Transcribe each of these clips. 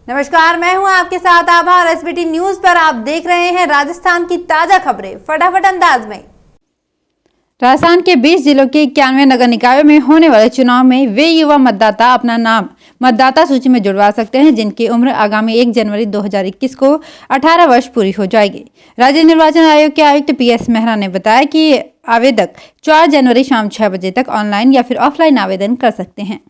नमस्कार, मैं हूं आपके साथ आभा और एसबीटी न्यूज पर आप देख रहे हैं राजस्थान की ताजा खबरें फटाफट अंदाज में। राजस्थान के 20 जिलों के 91 नगर निकायों में होने वाले चुनाव में वे युवा मतदाता अपना नाम मतदाता सूची में जुड़वा सकते हैं जिनकी उम्र आगामी 1 जनवरी 2021 को 18 वर्ष पूरी हो जाएगी। राज्य निर्वाचन आयोग के आयुक्त PS मेहरा ने बताया कि आवेदक 4 जनवरी शाम 6 बजे तक ऑनलाइन या फिर ऑफलाइन आवेदन कर सकते हैं।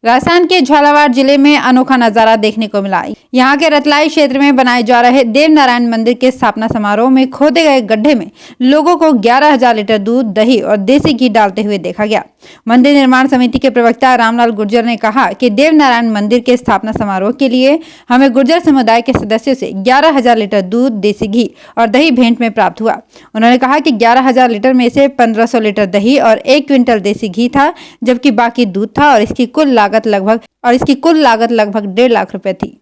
राजस्थान के झालावाड़ जिले में अनोखा नजारा देखने को मिला। यहाँ के रतलाई क्षेत्र में बनाए जा रहे देव नारायण मंदिर के स्थापना समारोह में खोदे गए गड्ढे में लोगों को 11,000 लीटर दूध, दही और देसी घी डालते हुए देखा गया। मंदिर निर्माण समिति के प्रवक्ता रामलाल गुर्जर ने कहा कि देव नारायण मंदिर के स्थापना समारोह के लिए हमें गुर्जर समुदाय के सदस्यों से 11,000 लीटर दूध, देसी घी और दही भेंट में प्राप्त हुआ। उन्होंने कहा कि 11,000 लीटर में से 1,500 लीटर दही और 1 क्विंटल देसी घी था, जबकि बाकी दूध था और इसकी कुल लागत लगभग 1.5 लाख रुपए थी।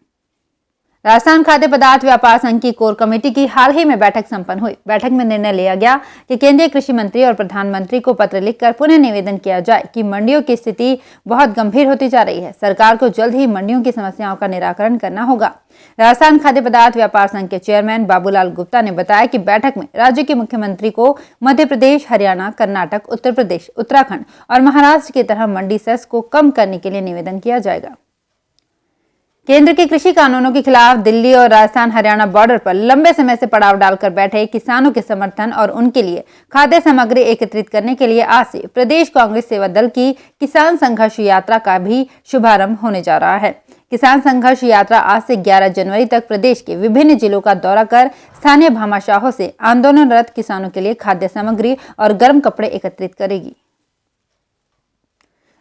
राजस्थान खाद्य पदार्थ व्यापार संघ की कोर कमेटी की हाल ही में बैठक संपन्न हुई। बैठक में निर्णय लिया गया कि केंद्रीय कृषि मंत्री और प्रधानमंत्री को पत्र लिखकर पुनः निवेदन किया जाए कि मंडियों की स्थिति बहुत गंभीर होती जा रही है। सरकार को जल्द ही मंडियों की समस्याओं का निराकरण करना होगा। राजस्थान खाद्य पदार्थ व्यापार संघ के चेयरमैन बाबूलाल गुप्ता ने बताया कि बैठक में राज्य के मुख्यमंत्री को मध्य प्रदेश, हरियाणा, कर्नाटक, उत्तर प्रदेश, उत्तराखंड और महाराष्ट्र की तरह मंडी सेस को कम करने के लिए निवेदन किया जाएगा। केंद्र के कृषि कानूनों के खिलाफ दिल्ली और राजस्थान हरियाणा बॉर्डर पर लंबे समय से पड़ाव डालकर बैठे किसानों के समर्थन और उनके लिए खाद्य सामग्री एकत्रित करने के लिए आज से प्रदेश कांग्रेस सेवा दल की किसान संघर्ष यात्रा का भी शुभारंभ होने जा रहा है। किसान संघर्ष यात्रा आज से 11 जनवरी तक प्रदेश के विभिन्न जिलों का दौरा कर स्थानीय भामाशाहों से आंदोलनरत किसानों के लिए खाद्य सामग्री और गर्म कपड़े एकत्रित करेगी।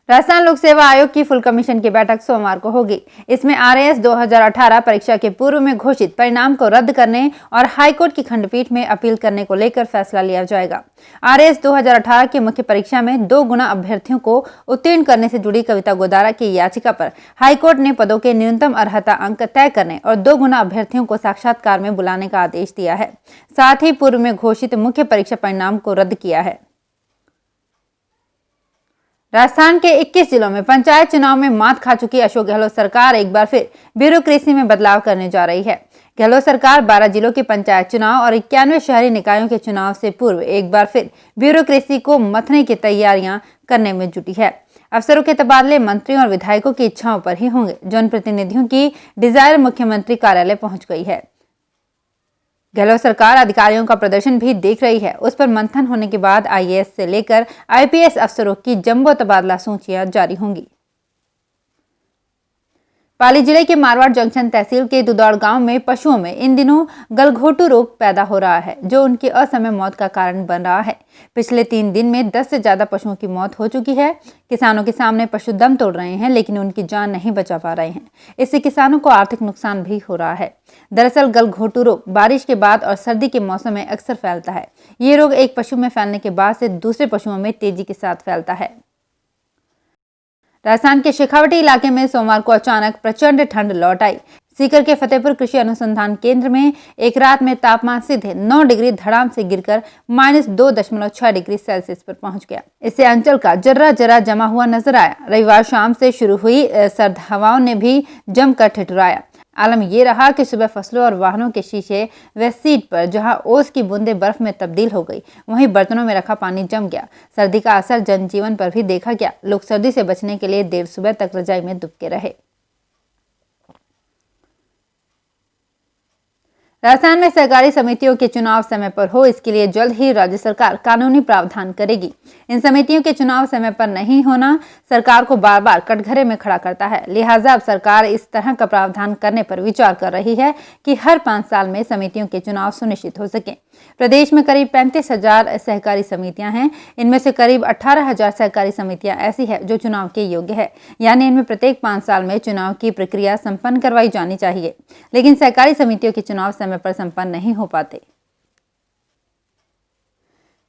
राजस्थान लोक सेवा आयोग की फुल कमीशन की बैठक सोमवार को होगी। इसमें RAS 2018 परीक्षा के पूर्व में घोषित परिणाम को रद्द करने और हाईकोर्ट की खंडपीठ में अपील करने को लेकर फैसला लिया जाएगा। RAS 2018 की मुख्य परीक्षा में 2 गुना अभ्यर्थियों को उत्तीर्ण करने से जुड़ी कविता गोदारा की याचिका पर हाईकोर्ट ने पदों के न्यूनतम अर्हता अंक तय करने और 2 गुना अभ्यर्थियों को साक्षात्कार में बुलाने का आदेश दिया है। साथ ही पूर्व में घोषित मुख्य परीक्षा परिणाम को रद्द किया है। राजस्थान के 21 जिलों में पंचायत चुनाव में मात खा चुकी अशोक गहलोत सरकार एक बार फिर ब्यूरोक्रेसी में बदलाव करने जा रही है। गहलोत सरकार 12 जिलों के पंचायत चुनाव और 91 शहरी निकायों के चुनाव से पूर्व एक बार फिर ब्यूरोक्रेसी को मथने की तैयारियां करने में जुटी है। अफसरों के तबादले मंत्रियों और विधायकों की इच्छाओं पर ही होंगे। जनप्रतिनिधियों की डिजायर मुख्यमंत्री कार्यालय पहुंच गई है। गहलोत सरकार अधिकारियों का प्रदर्शन भी देख रही है। उस पर मंथन होने के बाद IAS से लेकर IPS अफसरों की जंबो तबादला सूचियां जारी होंगी। पाली जिले के मारवाड़ जंक्शन तहसील के दुदौड़ गांव में पशुओं में इन दिनों गलघोटू रोग पैदा हो रहा है, जो उनकी असमय मौत का कारण बन रहा है। पिछले 3 दिन में 10 से ज्यादा पशुओं की मौत हो चुकी है। किसानों के सामने पशु दम तोड़ रहे हैं, लेकिन उनकी जान नहीं बचा पा रहे हैं। इससे किसानों को आर्थिक नुकसान भी हो रहा है। दरअसल गलघोटू रोग बारिश के बाद और सर्दी के मौसम में अक्सर फैलता है। ये रोग एक पशु में फैलने के बाद से दूसरे पशुओं में तेजी के साथ फैलता है। राजस्थान के शेखावटी इलाके में सोमवार को अचानक प्रचंड ठंड लौट आई। सीकर के फतेहपुर कृषि अनुसंधान केंद्र में एक रात में तापमान सीधे 9 डिग्री धड़ाम से गिरकर -2.6 डिग्री सेल्सियस पर पहुंच गया। इससे अंचल का जर्रा जमा हुआ नजर आया। रविवार शाम से शुरू हुई सर्द हवाओं ने भी जमकर ठिठुराया। आलम ये रहा कि सुबह फसलों और वाहनों के शीशे व सीट पर जहां ओस की बूंदें बर्फ में तब्दील हो गई, वहीं बर्तनों में रखा पानी जम गया। सर्दी का असर जनजीवन पर भी देखा गया। लोग सर्दी से बचने के लिए देर सुबह तक रजाई में दुबके रहे। राजस्थान में सहकारी समितियों के चुनाव समय पर हो, इसके लिए जल्द ही राज्य सरकार कानूनी प्रावधान करेगी। इन समितियों के चुनाव समय पर नहीं होना सरकार को बार बार कटघरे में खड़ा करता है। लिहाजा अब सरकार इस तरह का प्रावधान करने पर विचार कर रही है कि हर 5 साल में समितियों के चुनाव सुनिश्चित हो सके। प्रदेश में करीब 35,000 सहकारी समितियां हैं। इनमें से करीब 18,000 सहकारी समितियां ऐसी है जो चुनाव के योग्य है, यानी इनमें प्रत्येक 5 साल में चुनाव की प्रक्रिया संपन्न करवाई जानी चाहिए। लेकिन सहकारी समितियों के चुनाव समय पर संपन्न नहीं हो पाते।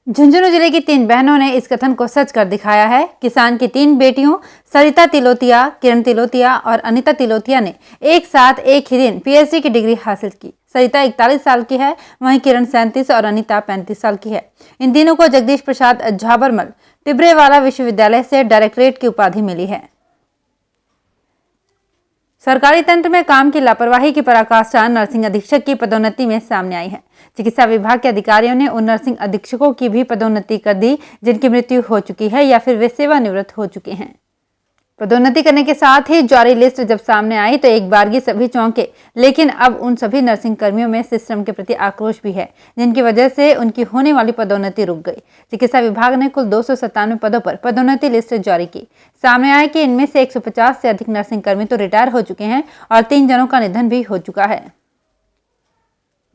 झुंझुनू जिले की 3 बहनों ने इस कथन को सच कर दिखाया है। किसान की 3 बेटियों सरिता तिलोतिया, किरण तिलोतिया और अनिता तिलोतिया ने एक साथ एक ही दिन PhD की डिग्री हासिल की। सरिता 41 साल की है, वहीं किरण 37 और अनिता 35 साल की है। इन तीनों को जगदीश प्रसाद झाबरमल टिब्रेवाला विश्वविद्यालय से डायरेक्टरेट की उपाधि मिली है। सरकारी तंत्र में काम की लापरवाही की पराकाष्ठा नर्सिंग अधीक्षक की पदोन्नति में सामने आई है। चिकित्सा विभाग के अधिकारियों ने उन नर्सिंग अधीक्षकों की भी पदोन्नति कर दी जिनकी मृत्यु हो चुकी है या फिर वे सेवानिवृत्त हो चुके हैं। पदोन्नति करने के साथ ही जारी लिस्ट जब सामने आई तो एक बारगी सभी चौंके, लेकिन अब उन सभी नर्सिंग कर्मियों में सिस्टम के प्रति आक्रोश भी है जिनकी वजह से उनकी होने वाली पदोन्नति रुक गई। चिकित्सा विभाग ने कुल 297 पदों पर पदोन्नति लिस्ट जारी की। सामने आया कि इनमें से 150 से अधिक नर्सिंग कर्मी तो रिटायर हो चुके हैं और 3 जनों का निधन भी हो चुका है।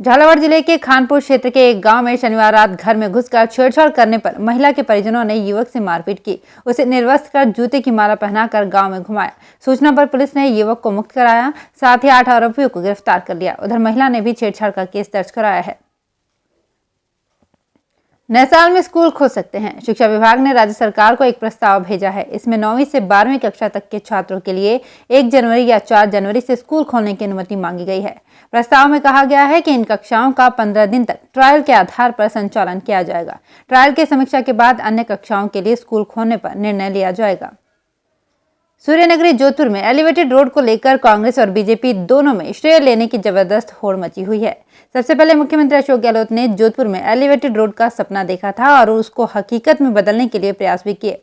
झालावाड़ जिले के खानपुर क्षेत्र के एक गांव में शनिवार रात घर में घुसकर छेड़छाड़ करने पर महिला के परिजनों ने युवक से मारपीट की, उसे निर्वस्त्र कर जूते की माला पहनाकर गांव में घुमाया। सूचना पर पुलिस ने युवक को मुक्त कराया, साथ ही 8 आरोपियों को गिरफ्तार कर लिया। उधर महिला ने भी छेड़छाड़ का केस दर्ज कराया है। नए साल में स्कूल खोल सकते हैं। शिक्षा विभाग ने राज्य सरकार को एक प्रस्ताव भेजा है। इसमें 9वीं से 12वीं कक्षा तक के छात्रों के लिए 1 जनवरी या 4 जनवरी से स्कूल खोलने की अनुमति मांगी गई है। प्रस्ताव में कहा गया है कि इन कक्षाओं का 15 दिन तक ट्रायल के आधार पर संचालन किया जाएगा। ट्रायल की समीक्षा के बाद अन्य कक्षाओं के लिए स्कूल खोलने पर निर्णय लिया जाएगा। सूर्यनगरी जोधपुर में एलिवेटेड रोड को लेकर कांग्रेस और बीजेपी दोनों में श्रेय लेने की जबरदस्त होड़ मची हुई है। सबसे पहले मुख्यमंत्री अशोक गहलोत ने जोधपुर में एलिवेटेड रोड का सपना देखा था और उसको हकीकत में बदलने के लिए प्रयास भी किए,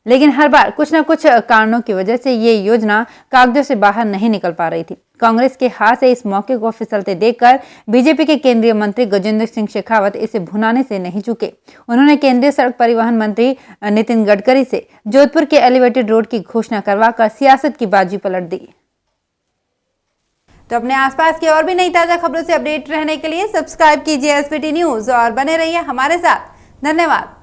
लेकिन हर बार कुछ न कुछ कारणों की वजह से ये योजना कागजों से बाहर नहीं निकल पा रही थी। कांग्रेस के हाथ से इस मौके को फिसलते देखकर बीजेपी के केंद्रीय मंत्री गजेंद्र सिंह शेखावत इसे भुनाने से नहीं चूके। उन्होंने केंद्रीय सड़क परिवहन मंत्री नितिन गडकरी से जोधपुर के एलिवेटेड रोड की घोषणा करवाकर सियासत की बाजी पलट दी। तो अपने आसपास की और भी नई ताजा खबरों से अपडेट रहने के लिए सब्सक्राइब कीजिए एसबीटी न्यूज और बने रहिए हमारे साथ। धन्यवाद।